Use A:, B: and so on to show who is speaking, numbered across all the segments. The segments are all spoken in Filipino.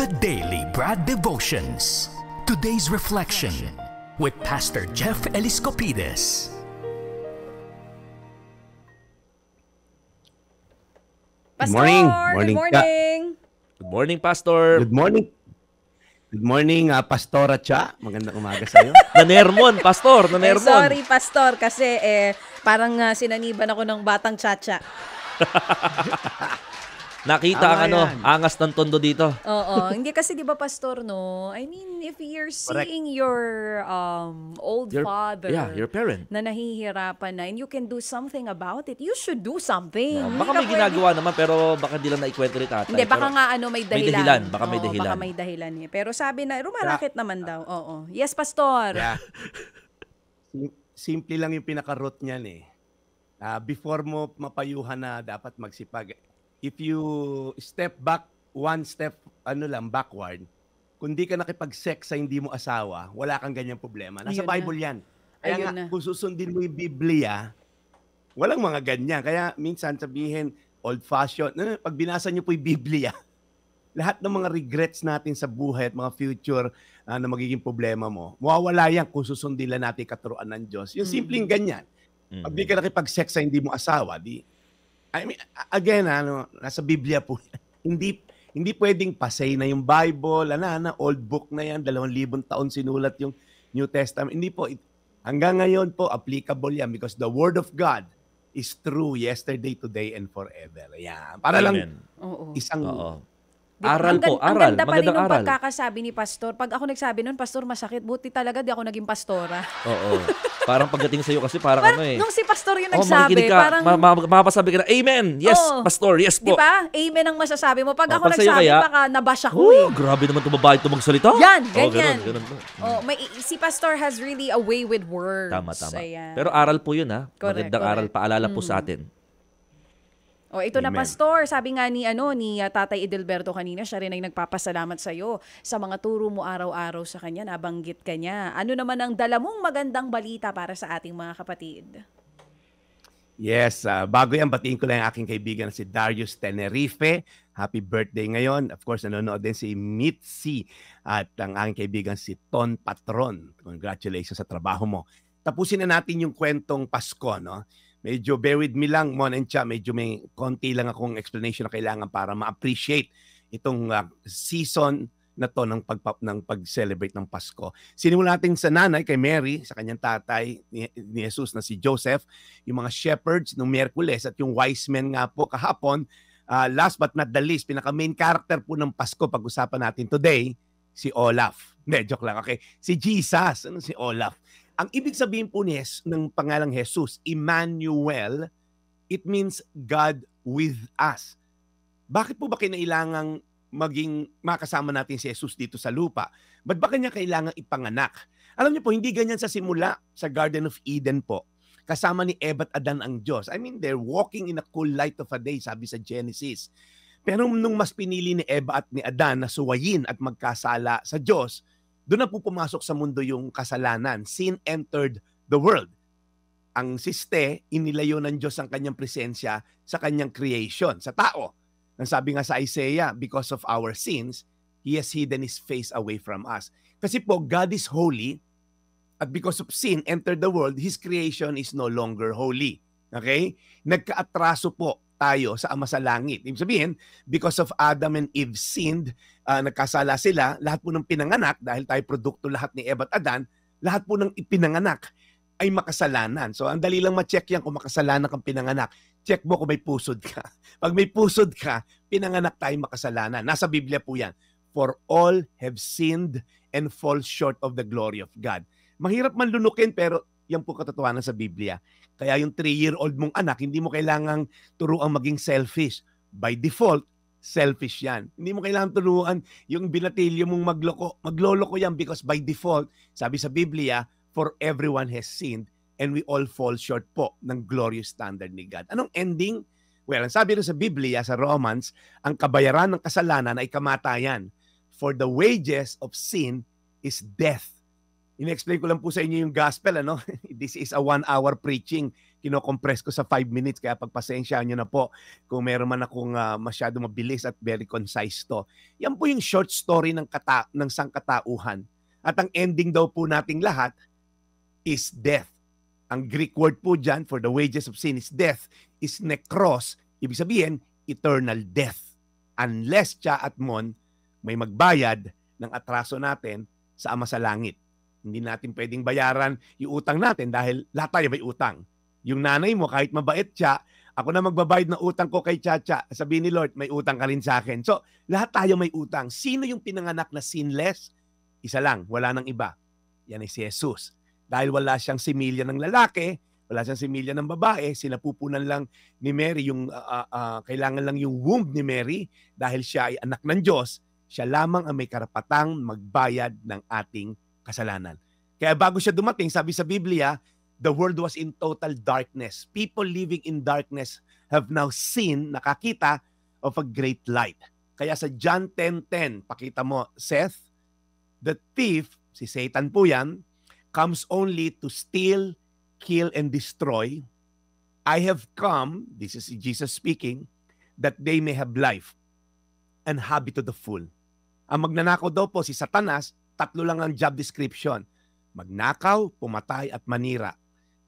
A: The Daily Brad Devotions. Today's reflection with Pastor Jeff Eliscopides.
B: Pastor,
C: Morning.
B: good morning.
D: Good morning, Pastor.
C: Good morning. Good morning, Pastora Cha. Magandang umaga sa'yo.
D: Nanermon, Pastor. Nanermon.
B: Sorry, Pastor, kasi parang sinaniban ako ng batang tsa-tsa.
D: Nakita ang
C: yan.
D: angas ng tondo dito.
B: Oo, hindi kasi 'di ba, Pastor, no? I mean, if you're seeing your old father,
D: your parent.
B: na nahihirapan na and you can do something about it, you should do something.
D: Baka
B: Hindi
D: may
B: ka
D: ginagawa naman pero baka di lang naikwento ni tatay.
B: Hindi, baka
D: Pero
B: nga may dahilan.
D: may dahilan. Baka may
B: Oo,
D: dahilan.
B: Baka may dahilan eh. Pero sabi na, rumarakit naman daw. Oo. Yes, Pastor.
C: Yeah. Simple lang yung pinaka-root niyan eh. Before mo mapayuhan na dapat magsipag, if you step back, one step backward, kung di ka nakipag-sex sa hindi mo asawa, wala kang ganyang problema. Nasa
B: Ayun na.
C: Bible yan. Kaya
B: Ayun
C: nga,
B: na.
C: kung susundin mo yung Biblia, walang mga ganyan. Kaya minsan sabihin, old-fashioned. Pag binasa niyo po yung Biblia, lahat ng mga regrets natin sa buhay at mga future na magiging problema mo, mawawala yan kung susundin lang natin katuruan ng Diyos. Yung simpleng ganyan. Pag di ka nakipag-sex sa hindi mo asawa, I mean, again, nasa Biblia po, hindi pwedeng pasay na yung Bible, old book na yan, 2,000 taon sinulat yung New Testament. Hindi po, hanggang ngayon po, applicable yan because the Word of God is true yesterday, today, and forever. Yan. Para lang
B: Oo.
C: isang...
D: Oo.
B: Diba?
D: Aral po,
B: Ang
D: aral.
B: ganda pa rin
D: Magandang
B: ng
D: aral.
B: pagkakasabi ni Pastor. Pag ako nagsabi nun, Pastor, masakit. Buti talaga di ako naging pastora.
D: Oo. Parang pagdating sa'yo kasi parang
B: Nung si Pastor yung
D: makikinig
B: nagsabi,
D: ka,
B: parang...
D: mapapasabi ka na, Amen! Yes,
B: Oo.
D: Pastor, yes
B: Di
D: po.
B: ba? Amen ang masasabi mo. Pag ako
D: Pag sa'yo
B: nagsabi,
D: kaya,
B: baka nabash ako eh.
D: Grabe naman itong babae ito magsalita.
B: Yan,
D: Oh,
B: ganyan.
D: ganun po.
B: Si Pastor has really a way with words.
D: Tama.
B: Ayan.
D: Pero aral po yun, ha?
B: Correct,
D: Magandang aral,
B: correct.
D: paalala po sa atin.
B: Ito na,
C: Amen.
B: Pastor. Sabi nga ni Tatay Edelberto kanina, siya rin ay nagpapasalamat sa iyo sa mga turo mo araw-araw sa kanya, nabanggit ka niya. Ano naman ang dala mong magandang balita para sa ating mga kapatid?
C: Yes, bago yan, batiin ko lang ang aking kaibigan na si Darius Tenerife. Happy birthday ngayon. Of course, nanonood din si Mitzi at ang aking kaibigan si Ton Patron. Congratulations sa trabaho mo. Tapusin na natin yung kwentong Pasko, no? Medyo bear with me lang, Mon and Cha. Medyo may konti lang akong explanation na kailangan para ma-appreciate itong season na to ng pag-celebrate ng Pasko. Sinimulan natin sa nanay, kay Mary, sa kanyang tatay ni Jesus na si Joseph, yung mga shepherds nung Miyerkules at yung wise men nga po kahapon. Last but not the least, pinaka-main character po ng Pasko, pag-usapan natin today, si Olaf. Hindi, joke lang. Okay. Si Jesus. Ano si Olaf? Ang ibig sabihin po ng pangalang Jesus, Emmanuel, it means God with us. Bakit po ba kinailangang makasama natin si Jesus dito sa lupa? Ba't ba kanya kailangang ipanganak? Alam niyo po, hindi ganyan sa simula sa Garden of Eden po. Kasama ni Eva at Adan ang Diyos. I mean, they're walking in a cool light of a day, sabi sa Genesis. Pero nung mas pinili ni Eva at ni Adan na suwayin at magkasala sa Diyos, doon na po pumasok sa mundo yung kasalanan. Sin entered the world. Ang siste, inilayo ng Diyos ang kanyang presensya sa kanyang creation, sa tao. Ang sabi nga sa Isaiah, because of our sins, He has hidden His face away from us. Kasi po, God is holy, at because of sin entered the world, His creation is no longer holy. Okay? Nagkaatraso po tayo sa Ama sa Langit. Ibig sabihin, because of Adam and Eve sinned, nagkasala sila, lahat po ng pinanganak, dahil tayo produkto lahat ni Eva at Adan, lahat po ng ipinanganak ay makasalanan. So, ang dali lang ma-check yan kung makasalanan kang pinanganak. Check mo kung may pusod ka. Pag may pusod ka, pinanganak tayo makasalanan. Nasa Biblia po yan. For all have sinned and fall short of the glory of God. Mahirap man lunukin, pero yan po katotohanan sa Biblia. Kaya yung 3-year-old mong anak, hindi mo kailangang turuan maging selfish. By default, selfish yan. Hindi mo kailangan turuan yung binatilyo mong magloko. Magloloko yan because by default, sabi sa Biblia, for everyone has sinned and we all fall short po ng glorious standard ni God. Anong ending? Well, ang sabi rin sa Biblia, sa Romans, ang kabayaran ng kasalanan ay kamatayan. For the wages of sin is death. In-explain ko lang po sa inyo yung gospel, ano? This is a 1-hour preaching. Kino-compress ko sa 5 minutes, kaya pagpasensyahan nyo na po kung meron man akong masyado mabilis at very concise to. Yan po yung short story ng sangkatauhan. At ang ending daw po nating lahat is death. Ang Greek word po dyan for the wages of sin is death, is nekros. Ibig sabihin, eternal death. Unless Cha at Mon may magbayad ng atraso natin sa Ama sa Langit. Hindi natin pwedeng bayaran yung utang natin dahil lahat tayo may utang. Yung nanay mo, kahit mabait siya, ako na magbabayad ng utang ko kay Chacha. Sabihin ni Lord, may utang ka rin sa akin. So, lahat tayo may utang. Sino yung pinanganak na sinless? Isa lang, wala nang iba. Yan ay si Jesus. Dahil wala siyang similya ng lalaki, wala siyang similya ng babae, sinapupunan lang ni Mary, kailangan lang yung womb ni Mary, dahil siya ay anak ng Diyos, siya lamang ang may karapatang magbayad ng ating kasalanan. Kaya bago siya dumating, sabi sa Biblia, the world was in total darkness. People living in darkness have now seen, nakakita of a great light. Kaya sa John 10:10, pakita mo, Seth, the thief, si Satan po yan, comes only to steal, kill, and destroy. I have come, this is Jesus speaking, that they may have life and have it to the full. Ang magnanakaw daw po, si Satanas, 3 lang ang job description. Magnakaw, pumatay, at manira.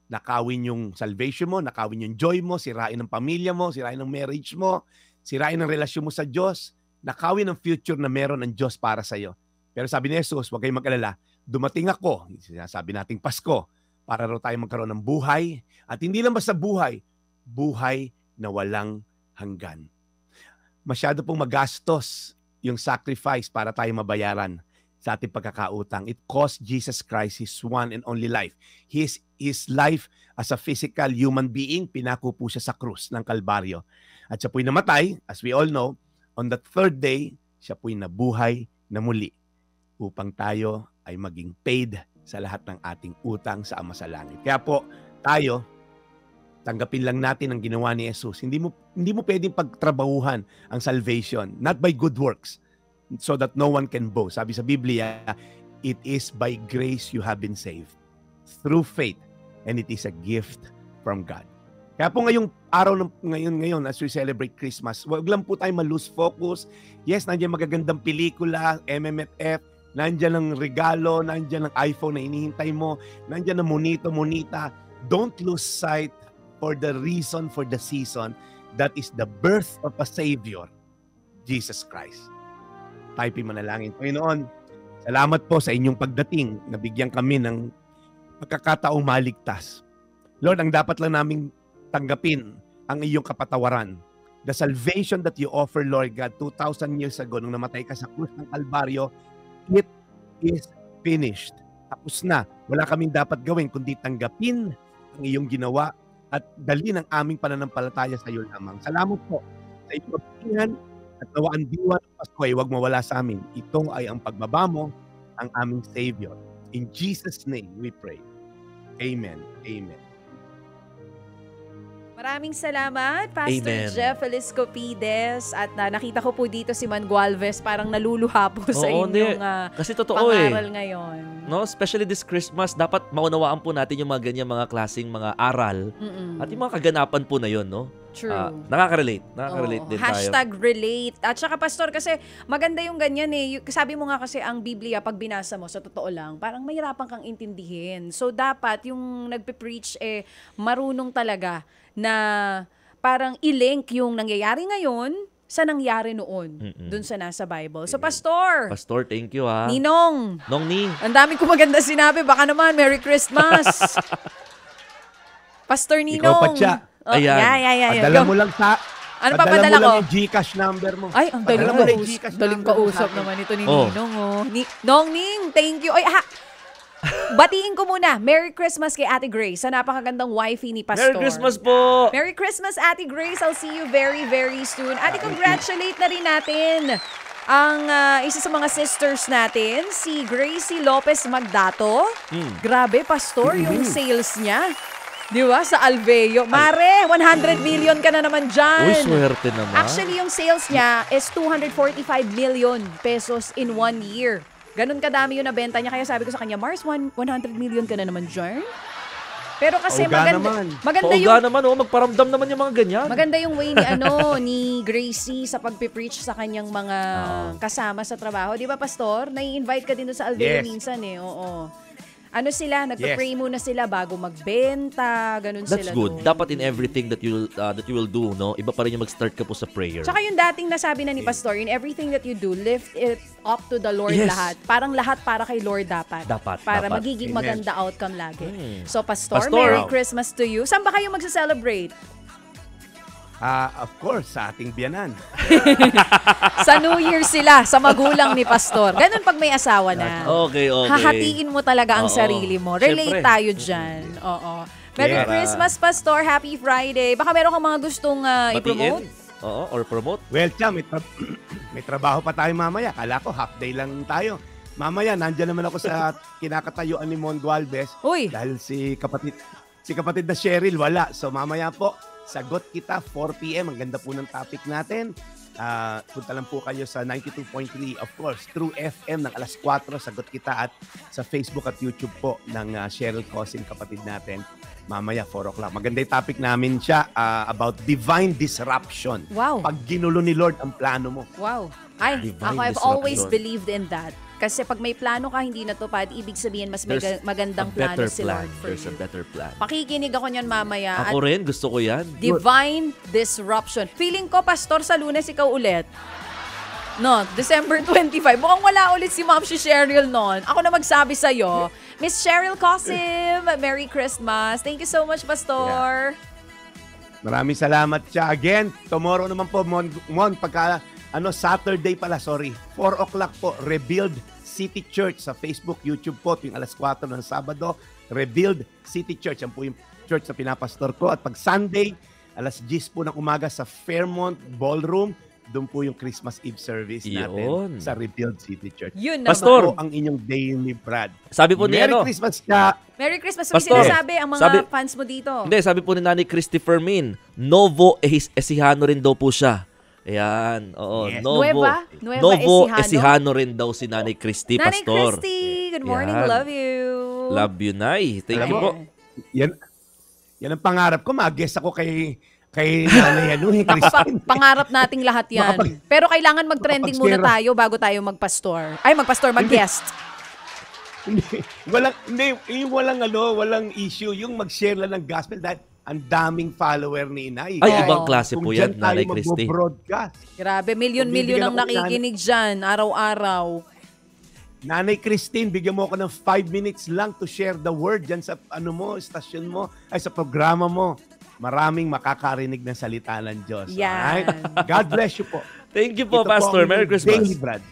C: Nakawin yung salvation mo, nakawin yung joy mo, sirain ang pamilya mo, sirain ang marriage mo, sirain ang relasyon mo sa Diyos, nakawin ang future na meron ng Diyos para sa iyo. Pero sabi ni Jesus, huwag kayong mag-alala, dumating ako, sinasabi nating Pasko, para raw tayo magkaroon ng buhay, at hindi lang basta buhay, buhay na walang hanggan. Masyado pong magastos yung sacrifice para tayo mabayaran sa ating pagkakautang. It cost Jesus Christ His one and only life. His life as a physical human being, pinako po siya sa krus ng Kalbaryo. At siya po'y namatay, as we all know, on the 3rd day, siya po'y nabuhay na muli upang tayo ay maging paid sa lahat ng ating utang sa Ama sa Langit. Kaya po, tayo, tanggapin lang natin ang ginawa ni Jesus. Hindi mo pwedeng pagtrabahuhan ang salvation, not by good works, so that no one can boast. Sabi sa Biblia, it is by grace you have been saved, through faith, and it is a gift from God. Kaya po ngayong araw ngayon as we celebrate Christmas, wag lang po tayo ma-lose focus. Yes, nandiyan magagandang pelikula, MMFF, nandiyan ang regalo, nandiyan ang iPhone na inihintay mo, nandiyan ang monita. Don't lose sight for the reason, for the season, that is the birth of a Savior, Jesus Christ. Tayo manalangin. Panginoon, salamat po sa inyong pagdating. Nabigyan kami ng pagkakataong maligtas. Lord, ang dapat lang naming tanggapin ang iyong kapatawaran. The salvation that you offer, Lord God, 2,000 years ago, nung namatay ka sa krus ng Kalbaryo, it is finished. Tapos na. Wala kaming dapat gawin kundi tanggapin ang iyong ginawa at dalhin ang aming pananampalataya sa iyo lamang. Salamat po sa iyong pagpilihan at nawa ang diwa ng Pasko ay huwag mawala sa amin. Ito ay ang pagbaba mo, ang aming Savior. In Jesus' name we pray. Amen. Amen.
B: Maraming salamat, Pastor
D: Amen.
B: Jeff Eliscopides. At nakita ko po dito si Man Gualvez, parang naluluha po sa
D: Oo,
B: inyong
D: kasi totoo
B: pangaral ngayon.
D: No, especially this Christmas, dapat maunawaan po natin yung mga ganyan mga klaseng mga aral at yung mga kaganapan po na yon, no?
B: True.
D: Nakaka-relate
B: Oo,
D: din tayo.
B: hashtag relate. At saka, Pastor, kasi maganda yung ganyan eh. Sabi mo nga kasi ang Biblia, pag binasa mo, sa totoo lang, parang mahirapan kang intindihin. So, dapat yung nagpe-preach marunong talaga na parang i-link yung nangyayari ngayon sa nangyari noon dun sa nasa Bible. So, Pastor,
D: Thank you ha.
B: Ninong,
D: Ning.
B: ang dami ko maganda sinabi. Baka naman, Merry Christmas. Pastor Ninong.
C: Ikaw pa siya.
D: Ayan.
C: Padala mo lang sa...
B: Ano pa padala ko?
C: Padala mo lang yung Gcash number mo.
B: Ay, ang
C: Padala mo lang yung
B: daling
C: Gcash
B: daling
C: number mo
B: kausap
C: sa akin.
B: naman ito ni Ninong. Nong Ning, thank you. Ay, batiin ko muna. Merry Christmas kay Ate Grace, sa napakagandang wifey ni Pastor.
D: Merry Christmas po!
B: Merry Christmas, Ate Grace. I'll see you very, very soon. Ate, congratulate na rin natin ang isa sa mga sisters natin, si Gracie Lopez Magdato. Grabe, Pastor, yung sales niya. Di ba? Sa Alveo. Mare, 100 million ka na naman dyan.
D: Uy, swerte naman.
B: Actually, yung sales niya is 245 million pesos in 1 year. Ganun kadami yung nabenta niya. Kaya sabi ko sa kanya, Mars, 100 million ka na naman dyan? Pero kasi
C: Pauga
B: maganda,
C: naman.
B: maganda
D: Pauga
B: yung
D: naman, magparamdam naman yung mga ganyan.
B: maganda yung way ni ni Gracie sa pagpipreach sa kanyang mga kasama sa trabaho. Di ba, Pastor? Nai-invite ka din doon sa Alveo
C: Yes.
B: minsan Oo. Ano sila, nagpe-pray muna sila bago magbenta, ganun
D: That's
B: sila
D: good.
B: doon.
D: Dapat in everything that you will do, no? Iba pa rin yung mag-start ka po sa prayer.
B: Tsaka yung dating nasabi na ni Pastor, in everything that you do, lift it up to the Lord
D: Yes.
B: lahat. Parang lahat para kay Lord dapat. Para
D: dapat.
B: magiging
C: Amen.
B: maganda outcome lagi. So, Pastor,
D: Pastor.
B: Merry Christmas to you. Saan ba kayo magsa-celebrate?
C: Of course, sa ating biyanan.
B: Sa New Year sila, sa magulang ni Pastor. Ganun pag may asawa na.
D: Okay.
B: Hahatiin mo talaga ang
D: Oo.
B: sarili mo. Relate
D: Siyempre.
B: tayo dyan. Oo. Merry
C: Yeah.
B: Christmas, Pastor. Happy Friday. Baka meron kang mga gustong i-promote?
D: Batiin? Oo, or promote.
C: Well, Cha, may trabaho pa tayo mamaya. Kala ko half day lang tayo. Mamaya, nandyan naman ako sa kinakatayuan ni Mon Gualvez.
B: Uy.
C: Dahil si kapatid na Cheryl, wala. So mamaya po, sagot kita, 4 p.m. Ang ganda po ng topic natin. Punta lang po kayo sa 92.3, of course, True FM ng alas 4, sagot kita, at sa Facebook at YouTube po ng Cheryl Cosin, kapatid natin. Mamaya, 4 o'clock. Maganda yung topic namin siya about divine disruption.
B: Wow.
C: Pag ginulo ni Lord ang plano mo.
B: Wow. Ay,
D: Divine
B: I've
D: disruption.
B: always believed in that. Kasi pag may plano ka, hindi natupad, ibig sabihin mas may magandang plano si Lord for
D: There's
B: you.
D: a better plan.
B: Pakikinig ako niyan mamaya.
D: Ako rin, gusto ko yan.
B: Divine disruption. Feeling ko, Pastor, sa Lunes ikaw ulit. No, December 25. Mukhang wala ulit si Ma'am si Cheryl noon. Ako na magsabi sa'yo. Miss Cheryl Cosim, Merry Christmas. Thank you so much, Pastor.
C: Maraming salamat siya. Again, tomorrow naman po, Mon, pagka, Saturday pala, 4 o'clock po, Rebuild City Church sa Facebook, YouTube po, yung alas 4 ng Sabado, Rebuild City Church. Yan po yung church na pinapastor ko. At pag Sunday, alas 10 po ng umaga sa Fairmont Ballroom, doon po yung Christmas Eve service natin sa Rebuild City Church.
B: Yun naman.
D: Pastor.
C: Ito ang inyong daily Brad.
D: Sabi po ni
C: Merry Christmas ka.
B: Merry Christmas. May
D: Pastor,
B: sinasabi ang mga fans mo dito.
D: Hindi, sabi po ni Nanay Christopher Min, Novo Ecijano rin daw po siya. Ayan, oo.
C: Yes.
B: Nueva
D: Novo
B: Ecijano?
D: Ecijano rin daw si Nanay Christy,
B: Nanay
D: Pastor.
B: Christy, good morning.
D: Yan.
B: Love you.
D: Love you, Nay. Thank
C: Alam
D: you
C: mo,
D: po.
C: Yan ang pangarap ko. Mag-guest ako kay Nanay Christine.
B: Pangarap nating lahat yan. Pero kailangan mag-trending muna tayo bago tayo mag-pastor. Ay, mag-guest.
C: walang issue yung mag-share lang ng gospel dahil ang daming follower ni Inay.
D: Ay, ibang klase po yan,
C: Kung
D: Nanay
C: dyan tayo
D: Christy.
C: mag-broadcast.
B: Grabe, milyon-milyon ang nakikinig dyan, araw-araw.
C: Nanay Christine, bigyan mo ako ng 5 minutes lang to share the word dyan sa stasyon mo, sa programa mo. Maraming makakarinig ng salita ng Diyos.
B: Yan.
C: Alright? God bless you po.
D: Thank you po,
C: Ito
D: Pastor.
C: ang
D: Merry
C: inyong
D: Christmas.
C: Daily Brad.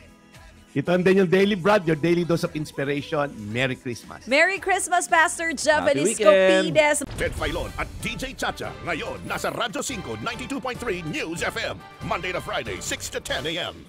C: Ito ang din yung Daily Brad, your daily dose of inspiration. Merry Christmas.
B: Merry Christmas, Pastor Jeff
D: Happy
B: Eliscopides.
E: Ted Filon at DJ Chacha. Ngayon, nasa Radyo 5, 92.3 News FM. Monday to Friday, 6 to 10 a.m.